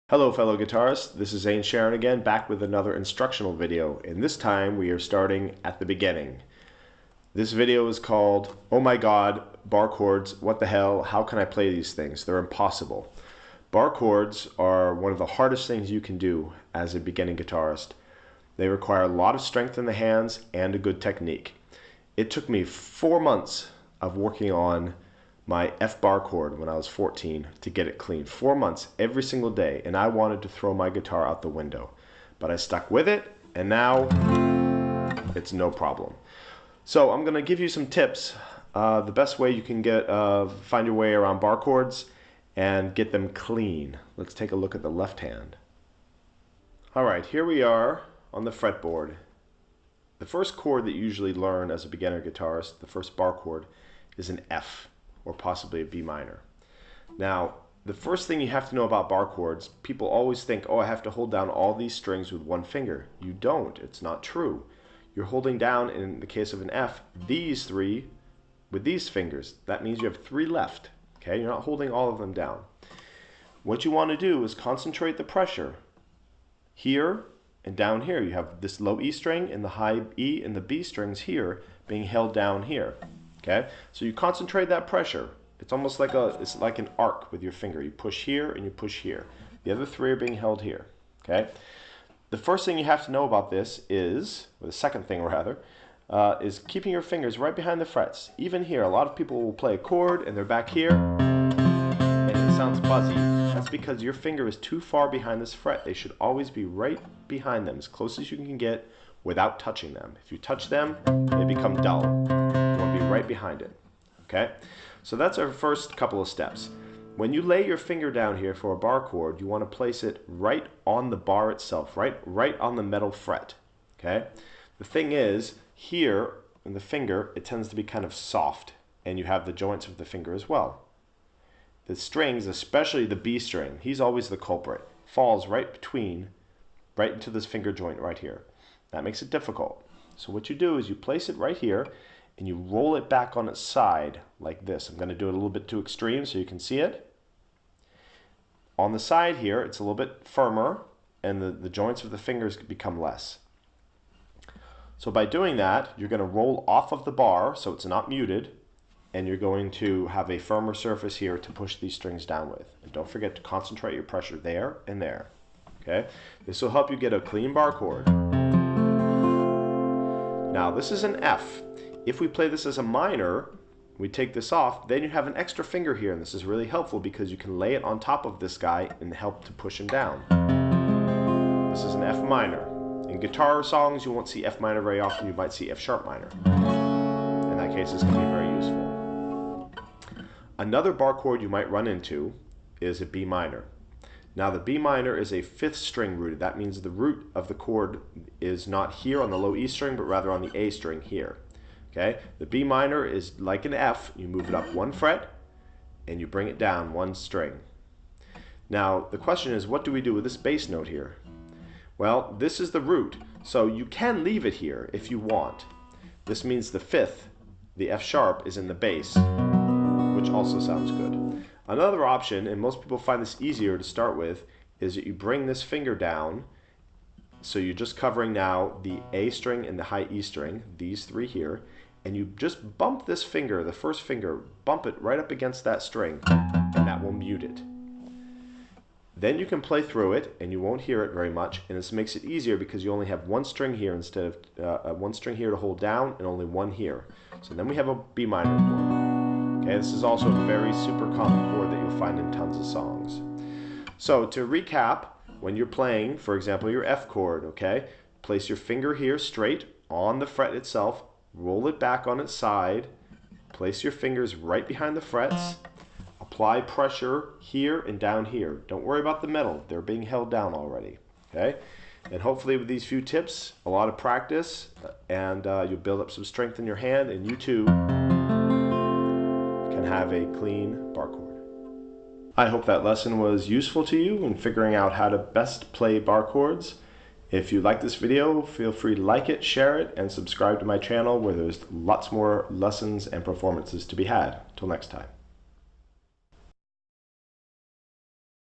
Hello fellow guitarists, this is Zane Sharon again, back with another instructional video, and this time we are starting at the beginning. This video is called, Oh my god, bar chords, what the hell, how can I play these things? They're impossible. Bar chords are one of the hardest things you can do as a beginning guitarist. They require a lot of strength in the hands and a good technique. It took me 4 months of working on my F bar chord when I was 14 to get it clean. 4 months every single day, and I wanted to throw my guitar out the window. But I stuck with it, and now it's no problem. So I'm going to give you some tips, the best way you can find your way around bar chords and get them clean. Let's take a look at the left hand. Alright, here we are on the fretboard. The first chord that you usually learn as a beginner guitarist, the first bar chord, is an F, or possibly a B minor. Now, the first thing you have to know about bar chords, people always think, oh, I have to hold down all these strings with one finger. You don't. It's not true. You're holding down, in the case of an F, these three with these fingers. That means you have 3 left. Okay, you're not holding all of them down. What you want to do is concentrate the pressure here and down here. You have this low E string and the high E and the B strings here being held down here. Okay, so you concentrate that pressure. It's almost like it's like an arc with your finger. You push here and you push here. The other 3 are being held here. Okay. The first thing you have to know about this is, or the second thing rather, is keeping your fingers right behind the frets. Even here, a lot of people will play a chord and they're back here, and it sounds fuzzy. That's because your finger is too far behind this fret. They should always be right behind them, as close as you can get without touching them. If you touch them, they become dull. You want to be right behind it. Okay? So that's our first couple of steps. When you lay your finger down here for a bar chord, you want to place it right on the bar itself, right on the metal fret. Okay? The thing is, here in the finger, it tends to be kind of soft, and you have the joints of the finger as well. The strings, especially the B string, he's always the culprit, falls right into this finger joint right here. That makes it difficult. So what you do is you place it right here and you roll it back on its side like this. I'm going to do it a little bit too extreme so you can see it. On the side here, it's a little bit firmer and the joints of the fingers become less. So by doing that, you're going to roll off of the bar so it's not muted, and you're going to have a firmer surface here to push these strings down with. And don't forget to concentrate your pressure there and there. Okay? This will help you get a clean bar chord. Now this is an F. If we play this as a minor, we take this off, then you have an extra finger here, and this is really helpful because you can lay it on top of this guy and help to push him down. This is an F minor. In guitar songs, you won't see F minor very often. You might see F sharp minor. In that case, this can be very useful. Another bar chord you might run into is a B minor. Now the B minor is a 5th string rooted. That means the root of the chord is not here on the low E string, but rather on the A string here. Okay? The B minor is like an F. You move it up 1 fret and you bring it down 1 string. Now the question is, what do we do with this bass note here? Well, this is the root, so you can leave it here if you want. This means the 5th, the F sharp, is in the bass, which also sounds good. Another option, and most people find this easier to start with, is that you bring this finger down, so you're just covering now the A string and the high E string, these 3 here, and you just bump this finger, the first finger, bump it right up against that string, and that will mute it. Then you can play through it, and you won't hear it very much, and this makes it easier because you only have 1 string here instead of 1 string here to hold down and only 1 here. So then we have a B minor chord. Okay, this is also a very super common chord that you'll find in tons of songs. So to recap, when you're playing, for example, your F chord, okay, place your finger here straight on the fret itself, roll it back on its side, place your fingers right behind the frets, apply pressure here and down here. Don't worry about the metal, they're being held down already. Okay? And hopefully with these few tips, a lot of practice, and you'll build up some strength in your hand, and you too can have a clean bar chord. I hope that lesson was useful to you in figuring out how to best play bar chords. If you like this video, feel free to like it, share it, and subscribe to my channel where there's lots more lessons and performances to be had. Till next time.